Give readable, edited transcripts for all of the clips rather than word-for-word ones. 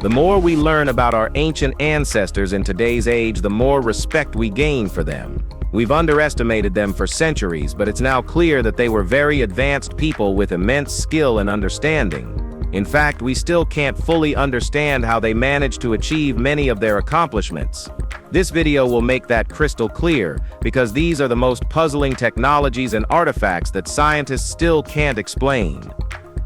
The more we learn about our ancient ancestors in today's age, the more respect we gain for them. We've underestimated them for centuries, but it's now clear that they were very advanced people with immense skill and understanding. In fact, we still can't fully understand how they managed to achieve many of their accomplishments. This video will make that crystal clear, because these are the most puzzling technologies and artifacts that scientists still can't explain.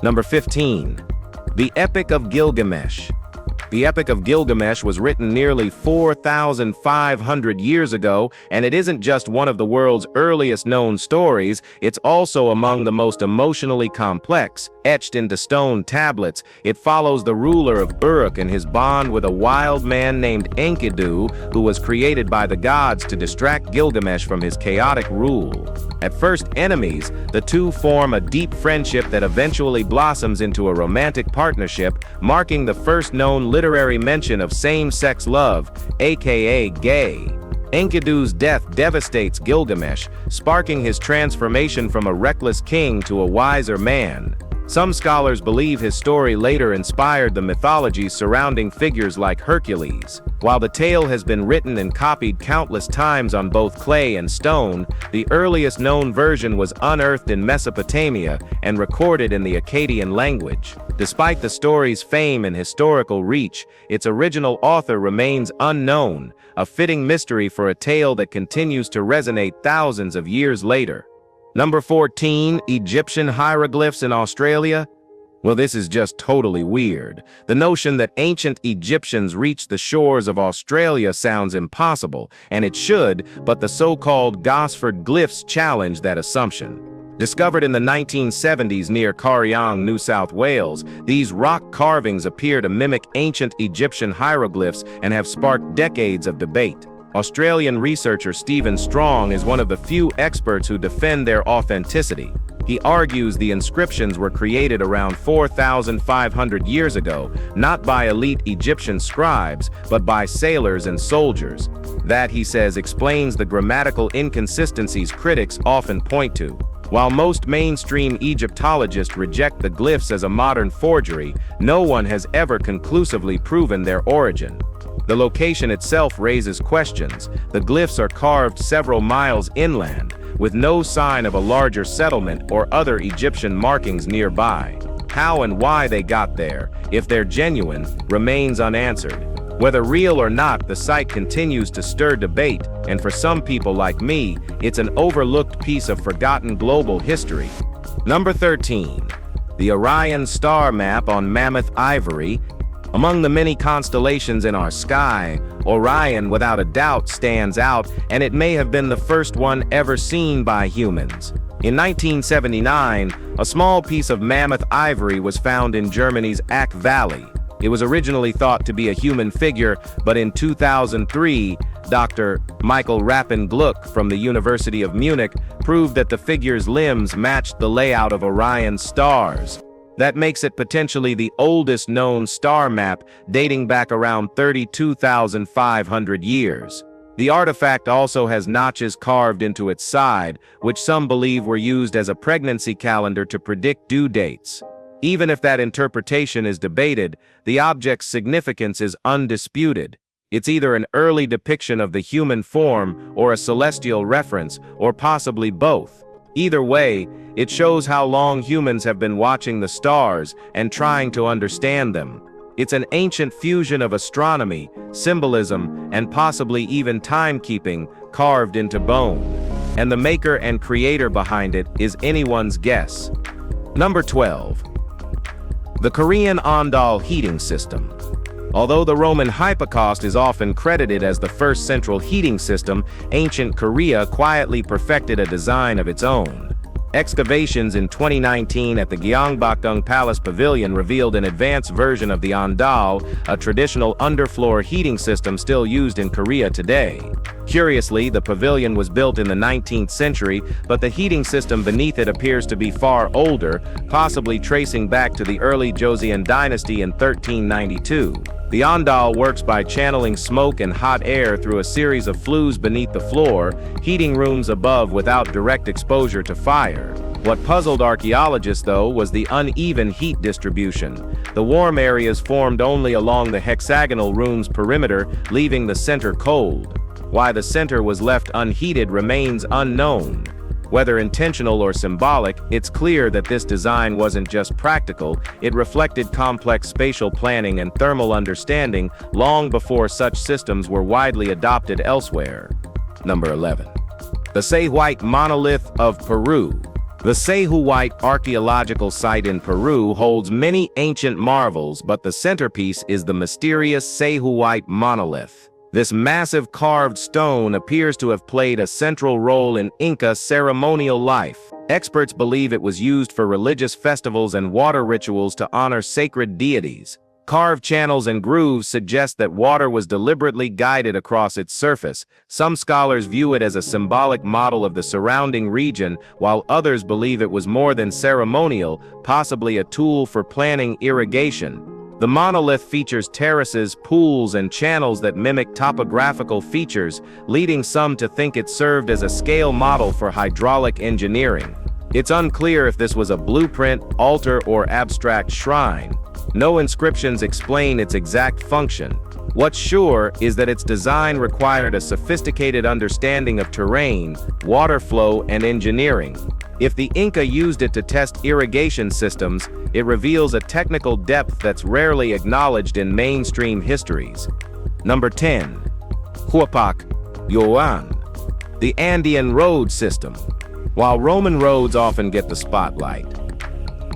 Number 15. The Epic of Gilgamesh. The Epic of Gilgamesh was written nearly 4,500 years ago, and it isn't just one of the world's earliest known stories, it's also among the most emotionally complex. Etched into stone tablets, it follows the ruler of Uruk and his bond with a wild man named Enkidu, who was created by the gods to distract Gilgamesh from his chaotic rule. At first enemies, the two form a deep friendship that eventually blossoms into a romantic partnership, marking the first known literary mention of same-sex love, aka gay. Enkidu's death devastates Gilgamesh, sparking his transformation from a reckless king to a wiser man. Some scholars believe his story later inspired the mythologies surrounding figures like Hercules. While the tale has been written and copied countless times on both clay and stone, the earliest known version was unearthed in Mesopotamia and recorded in the Akkadian language. Despite the story's fame and historical reach, its original author remains unknown, a fitting mystery for a tale that continues to resonate thousands of years later. Number 14. Egyptian hieroglyphs in Australia. Well, this is just totally weird. The notion that ancient Egyptians reached the shores of Australia sounds impossible, and it should, but the so-called Gosford glyphs challenge that assumption. Discovered in the 1970s near Corryong, New South Wales, these rock carvings appear to mimic ancient Egyptian hieroglyphs and have sparked decades of debate. Australian researcher Stephen Strong is one of the few experts who defend their authenticity. He argues the inscriptions were created around 4,500 years ago, not by elite Egyptian scribes, but by sailors and soldiers. That, he says, explains the grammatical inconsistencies critics often point to. While most mainstream Egyptologists reject the glyphs as a modern forgery, no one has ever conclusively proven their origin. The location itself raises questions. The glyphs are carved several miles inland, with no sign of a larger settlement or other Egyptian markings nearby. How and why they got there, if they're genuine, remains unanswered. Whether real or not, the site continues to stir debate, and for some people like me, it's an overlooked piece of forgotten global history. Number 13. The Orion star map on mammoth ivory. Among the many constellations in our sky, Orion without a doubt stands out, and it may have been the first one ever seen by humans. In 1979, a small piece of mammoth ivory was found in Germany's Ache Valley. It was originally thought to be a human figure, but in 2003, Dr. Michael Rappengluck from the University of Munich proved that the figure's limbs matched the layout of Orion's stars. That makes it potentially the oldest known star map, dating back around 32,500 years. The artifact also has notches carved into its side, which some believe were used as a pregnancy calendar to predict due dates. Even if that interpretation is debated, the object's significance is undisputed. It's either an early depiction of the human form or a celestial reference, or possibly both. Either way, it shows how long humans have been watching the stars and trying to understand them. It's an ancient fusion of astronomy, symbolism, and possibly even timekeeping carved into bone. And the maker and creator behind it is anyone's guess. Number 12. The Korean Ondol heating system. Although the Roman hypocaust is often credited as the first central heating system, ancient Korea quietly perfected a design of its own. Excavations in 2019 at the Gyeongbokgung Palace Pavilion revealed an advanced version of the Ondol, a traditional underfloor heating system still used in Korea today. Curiously, the pavilion was built in the 19th century, but the heating system beneath it appears to be far older, possibly tracing back to the early Joseon dynasty in 1392. The ondal works by channeling smoke and hot air through a series of flues beneath the floor, heating rooms above without direct exposure to fire. What puzzled archaeologists, though, was the uneven heat distribution. The warm areas formed only along the hexagonal room's perimeter, leaving the center cold. Why the center was left unheated remains unknown. Whether intentional or symbolic, it's clear that this design wasn't just practical, it reflected complex spatial planning and thermal understanding long before such systems were widely adopted elsewhere. Number 11. The Sahuite Monolith of Peru. The Sahuite archaeological site in Peru holds many ancient marvels, but the centerpiece is the mysterious Sahuite monolith. This massive carved stone appears to have played a central role in Inca ceremonial life. Experts believe it was used for religious festivals and water rituals to honor sacred deities. Carved channels and grooves suggest that water was deliberately guided across its surface. Some scholars view it as a symbolic model of the surrounding region, while others believe it was more than ceremonial, possibly a tool for planning irrigation. The monolith features terraces, pools, and channels that mimic topographical features, leading some to think it served as a scale model for hydraulic engineering. It's unclear if this was a blueprint, altar, or abstract shrine. No inscriptions explain its exact function. What's sure is that its design required a sophisticated understanding of terrain, water flow, and engineering. If the Inca used it to test irrigation systems, it reveals a technical depth that's rarely acknowledged in mainstream histories. Number 10. Huapac Yuan. The Andean road system. While Roman roads often get the spotlight,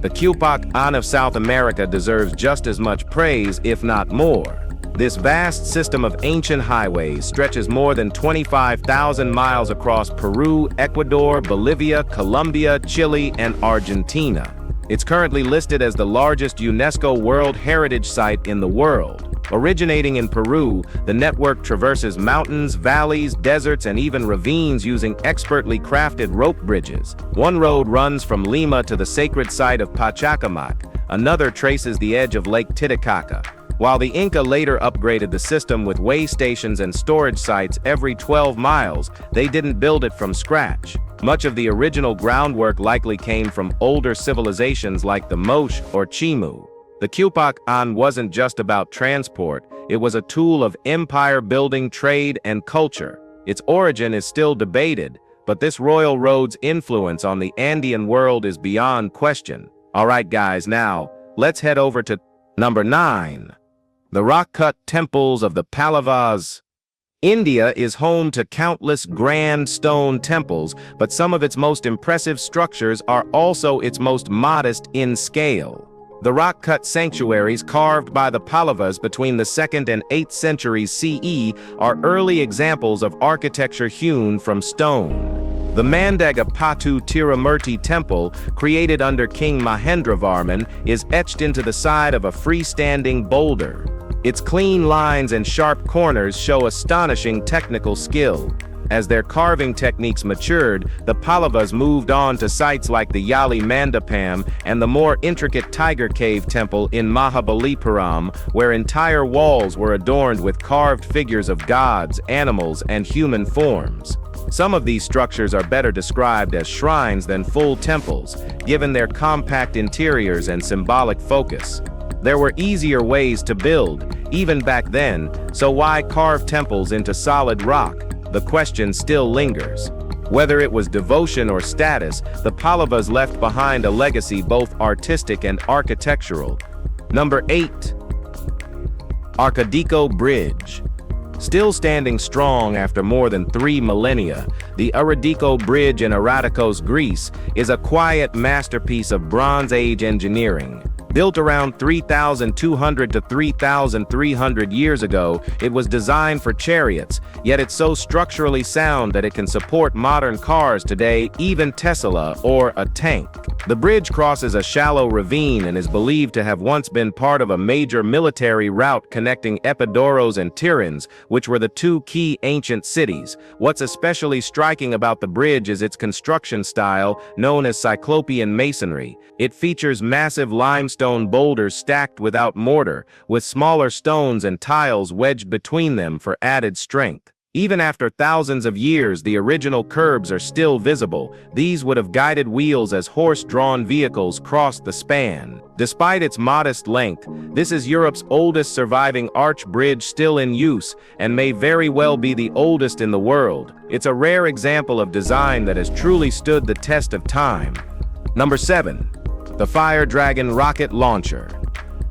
the Huapac of South America deserves just as much praise, if not more. This vast system of ancient highways stretches more than 25,000 miles across Peru, Ecuador, Bolivia, Colombia, Chile, and Argentina. It's currently listed as the largest UNESCO World Heritage Site in the world. Originating in Peru, the network traverses mountains, valleys, deserts, and even ravines using expertly crafted rope bridges. One road runs from Lima to the sacred site of Pachacamac. Another traces the edge of Lake Titicaca. While the Inca later upgraded the system with way stations and storage sites every 12 miles, they didn't build it from scratch. Much of the original groundwork likely came from older civilizations like the Moche or Chimu. The Huapac wasn't just about transport, it was a tool of empire building, trade, and culture. Its origin is still debated, but this royal road's influence on the Andean world is beyond question. Alright guys, now, let's head over to number 9. The rock-cut temples of the Pallavas. India is home to countless grand stone temples, but some of its most impressive structures are also its most modest in scale. The rock-cut sanctuaries carved by the Pallavas between the 2nd and 8th centuries CE are early examples of architecture hewn from stone. The Mandagapattu Tirumarti temple, created under King Mahendravarman, is etched into the side of a freestanding boulder. Its clean lines and sharp corners show astonishing technical skill. As their carving techniques matured, the Pallavas moved on to sites like the Yali Mandapam and the more intricate Tiger Cave temple in Mahabalipuram, where entire walls were adorned with carved figures of gods, animals, and human forms. Some of these structures are better described as shrines than full temples, given their compact interiors and symbolic focus. There were easier ways to build, even back then, so why carve temples into solid rock? The question still lingers. Whether it was devotion or status, the Pallavas left behind a legacy both artistic and architectural. Number 8. Arcadico Bridge. Still standing strong after more than 3 millennia, the Arcadico Bridge in Aratikos, Greece, is a quiet masterpiece of Bronze Age engineering. Built around 3,200 to 3,300 years ago, it was designed for chariots, yet it's so structurally sound that it can support modern cars today, even Tesla or a tank. The bridge crosses a shallow ravine and is believed to have once been part of a major military route connecting Epidaurus and Tiryns, which were the two key ancient cities. What's especially striking about the bridge is its construction style, known as Cyclopean masonry. It features massive limestone limestone boulders stacked without mortar, with smaller stones and tiles wedged between them for added strength. Even after thousands of years, the original curbs are still visible. These would have guided wheels as horse-drawn vehicles crossed the span. Despite its modest length, this is Europe's oldest surviving arch bridge still in use, and may very well be the oldest in the world. It's a rare example of design that has truly stood the test of time. Number 7. The Fire Dragon Rocket Launcher.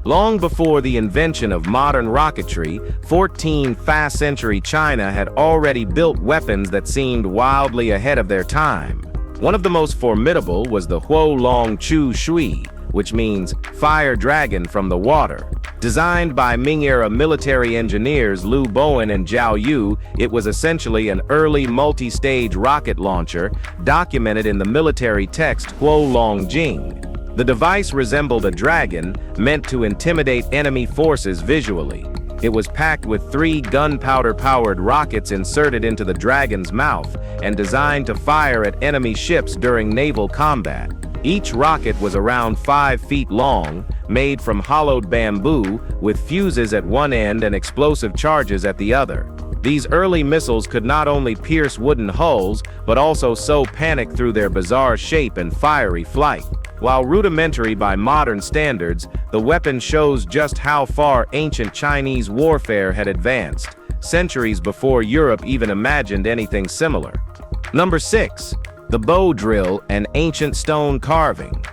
Long before the invention of modern rocketry, 14th century China had already built weapons that seemed wildly ahead of their time. One of the most formidable was the Huo Long Chu Shui, which means fire dragon from the water. Designed by Ming-era military engineers Liu Bowen and Zhao Yu, it was essentially an early multi-stage rocket launcher, documented in the military text Huo Long Jing. The device resembled a dragon, meant to intimidate enemy forces visually. It was packed with 3 gunpowder-powered rockets inserted into the dragon's mouth and designed to fire at enemy ships during naval combat. Each rocket was around 5 feet long, made from hollowed bamboo, with fuses at one end and explosive charges at the other. These early missiles could not only pierce wooden hulls, but also sow panic through their bizarre shape and fiery flight. While rudimentary by modern standards, the weapon shows just how far ancient Chinese warfare had advanced, centuries before Europe even imagined anything similar. Number 6. The bow drill and ancient stone carving.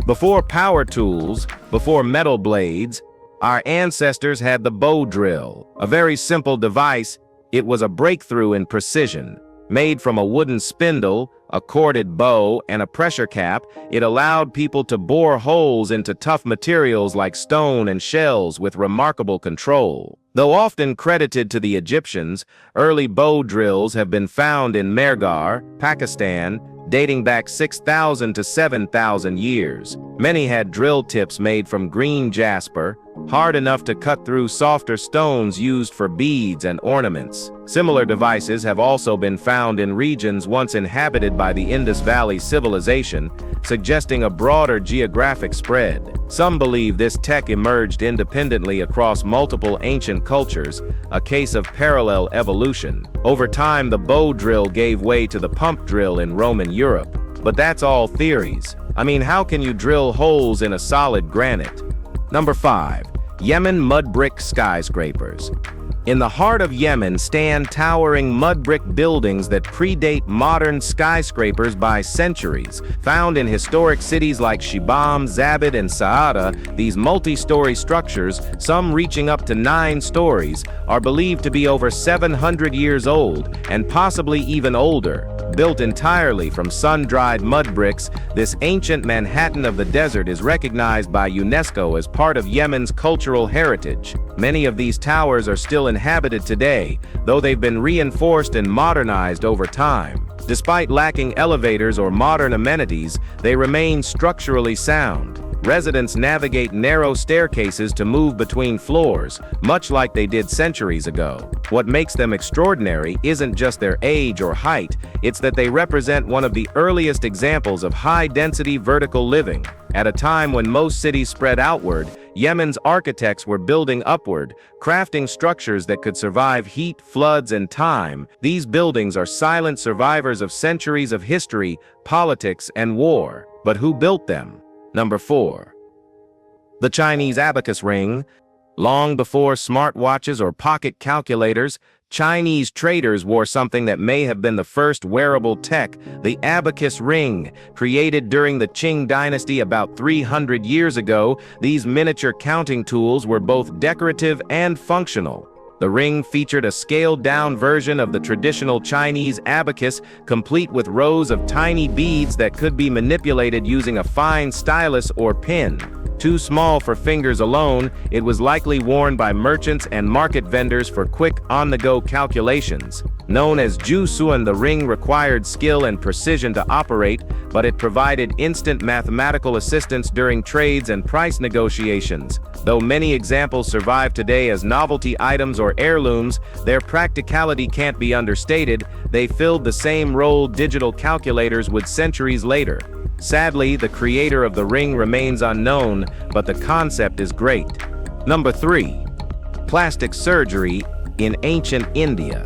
Before power tools, before metal blades, our ancestors had the bow drill. A very simple device, it was a breakthrough in precision. Made from a wooden spindle, a corded bow, and a pressure cap, it allowed people to bore holes into tough materials like stone and shells with remarkable control. Though often credited to the Egyptians, early bow drills have been found in Mehrgarh, Pakistan, dating back 6,000 to 7,000 years. Many had drill tips made from green jasper, hard enough to cut through softer stones used for beads and ornaments. Similar devices have also been found in regions once inhabited by the Indus Valley civilization, suggesting a broader geographic spread. Some believe this tech emerged independently across multiple ancient cultures, a case of parallel evolution. Over time, the bow drill gave way to the pump drill in Roman Europe. But that's all theories. I mean, how can you drill holes in a solid granite? Number 5. Yemen mud brick skyscrapers. In the heart of Yemen stand towering mud brick buildings that predate modern skyscrapers by centuries. Found in historic cities like Shibam, Zabid, and Saada, these multi-story structures, some reaching up to 9 stories, are believed to be over 700 years old, and possibly even older. Built entirely from sun-dried mud bricks, this ancient Manhattan of the desert is recognized by UNESCO as part of Yemen's cultural heritage. Many of these towers are still inhabited today, though they've been reinforced and modernized over time. Despite lacking elevators or modern amenities, they remain structurally sound. Residents navigate narrow staircases to move between floors, much like they did centuries ago. What makes them extraordinary isn't just their age or height, it's that they represent one of the earliest examples of high-density vertical living. At a time when most cities spread outward, Yemen's architects were building upward, crafting structures that could survive heat, floods, and time. These buildings are silent survivors of centuries of history, politics, and war. But who built them? Number 4. The Chinese abacus ring. Long before smartwatches or pocket calculators, Chinese traders wore something that may have been the first wearable tech, the abacus ring. Created during the Qing dynasty about 300 years ago, these miniature counting tools were both decorative and functional. The ring featured a scaled-down version of the traditional Chinese abacus, complete with rows of tiny beads that could be manipulated using a fine stylus or pin. Too small for fingers alone, it was likely worn by merchants and market vendors for quick, on-the-go calculations. Known as Ju Suan, the ring required skill and precision to operate, but it provided instant mathematical assistance during trades and price negotiations. Though many examples survive today as novelty items or heirlooms, their practicality can't be understated. They filled the same role digital calculators would centuries later. Sadly, the creator of the ring remains unknown, but the concept is great. Number 3. Plastic surgery in ancient India.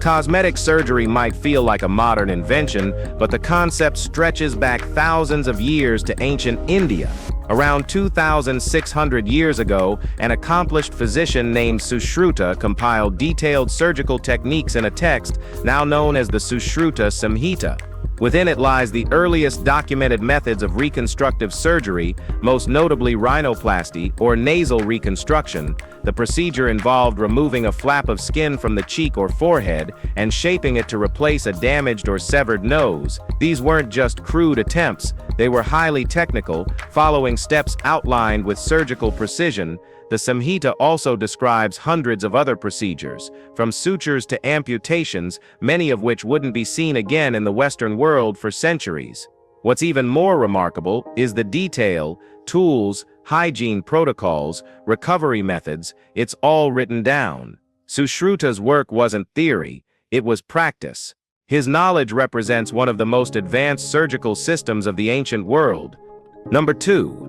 Cosmetic surgery might feel like a modern invention, but the concept stretches back thousands of years to ancient India. Around 2,600 years ago, an accomplished physician named Sushruta compiled detailed surgical techniques in a text now known as the Sushruta Samhita. Within it lies the earliest documented methods of reconstructive surgery, most notably rhinoplasty, or nasal reconstruction. The procedure involved removing a flap of skin from the cheek or forehead and shaping it to replace a damaged or severed nose. These weren't just crude attempts, they were highly technical, following steps outlined with surgical precision. The Samhita also describes hundreds of other procedures, from sutures to amputations, many of which wouldn't be seen again in the Western world for centuries. What's even more remarkable is the detail, tools, hygiene protocols, recovery methods. It's all written down. Sushruta's work wasn't theory, it was practice. His knowledge represents one of the most advanced surgical systems of the ancient world. Number 2.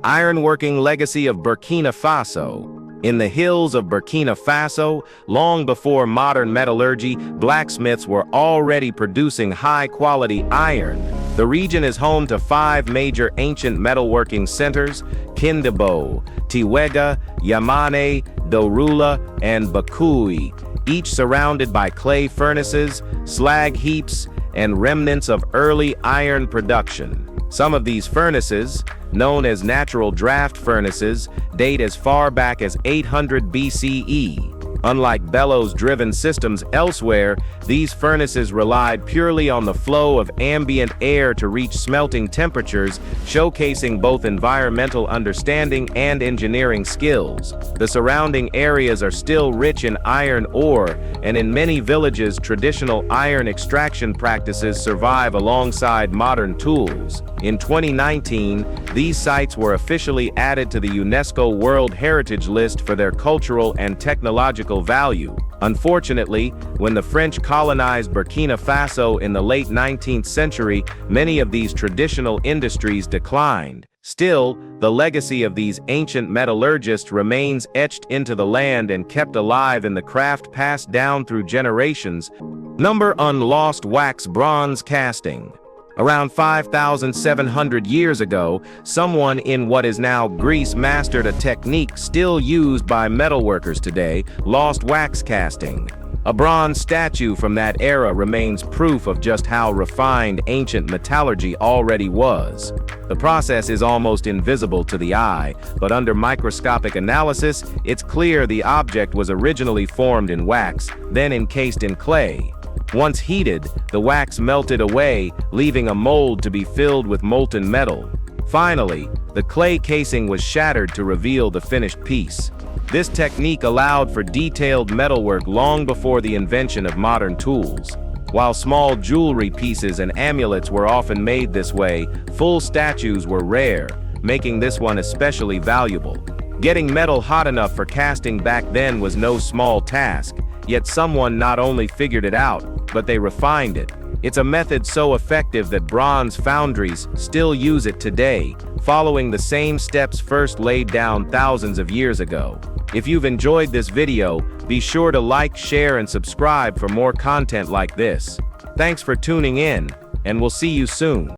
Ironworking legacy of Burkina Faso. In the hills of Burkina Faso, long before modern metallurgy, blacksmiths were already producing high-quality iron. The region is home to 5 major ancient metalworking centers: Kindabo, Tiwega, Yamane, Dorula, and Bakui, each surrounded by clay furnaces, slag heaps, and remnants of early iron production. Some of these furnaces, known as natural draft furnaces, date as far back as 800 BCE. Unlike bellows-driven systems elsewhere, these furnaces relied purely on the flow of ambient air to reach smelting temperatures, showcasing both environmental understanding and engineering skills. The surrounding areas are still rich in iron ore, and in many villages, traditional iron extraction practices survive alongside modern tools. In 2019, these sites were officially added to the UNESCO World Heritage List for their cultural and technological value. Unfortunately, when the French colonized Burkina Faso in the late 19th century, many of these traditional industries declined. Still, the legacy of these ancient metallurgists remains etched into the land and kept alive in the craft passed down through generations. Number 1. Lost wax bronze casting. Around 5,700 years ago, someone in what is now Greece mastered a technique still used by metalworkers today: lost wax casting. A bronze statue from that era remains proof of just how refined ancient metallurgy already was. The process is almost invisible to the eye, but under microscopic analysis, it's clear the object was originally formed in wax, then encased in clay. Once heated, the wax melted away, leaving a mold to be filled with molten metal. Finally, the clay casing was shattered to reveal the finished piece. This technique allowed for detailed metalwork long before the invention of modern tools. While small jewelry pieces and amulets were often made this way, full statues were rare, making this one especially valuable. Getting metal hot enough for casting back then was no small task, yet someone not only figured it out, but they refined it. It's a method so effective that bronze foundries still use it today, following the same steps first laid down thousands of years ago. If you've enjoyed this video, be sure to like, share, and subscribe for more content like this. Thanks for tuning in, and we'll see you soon.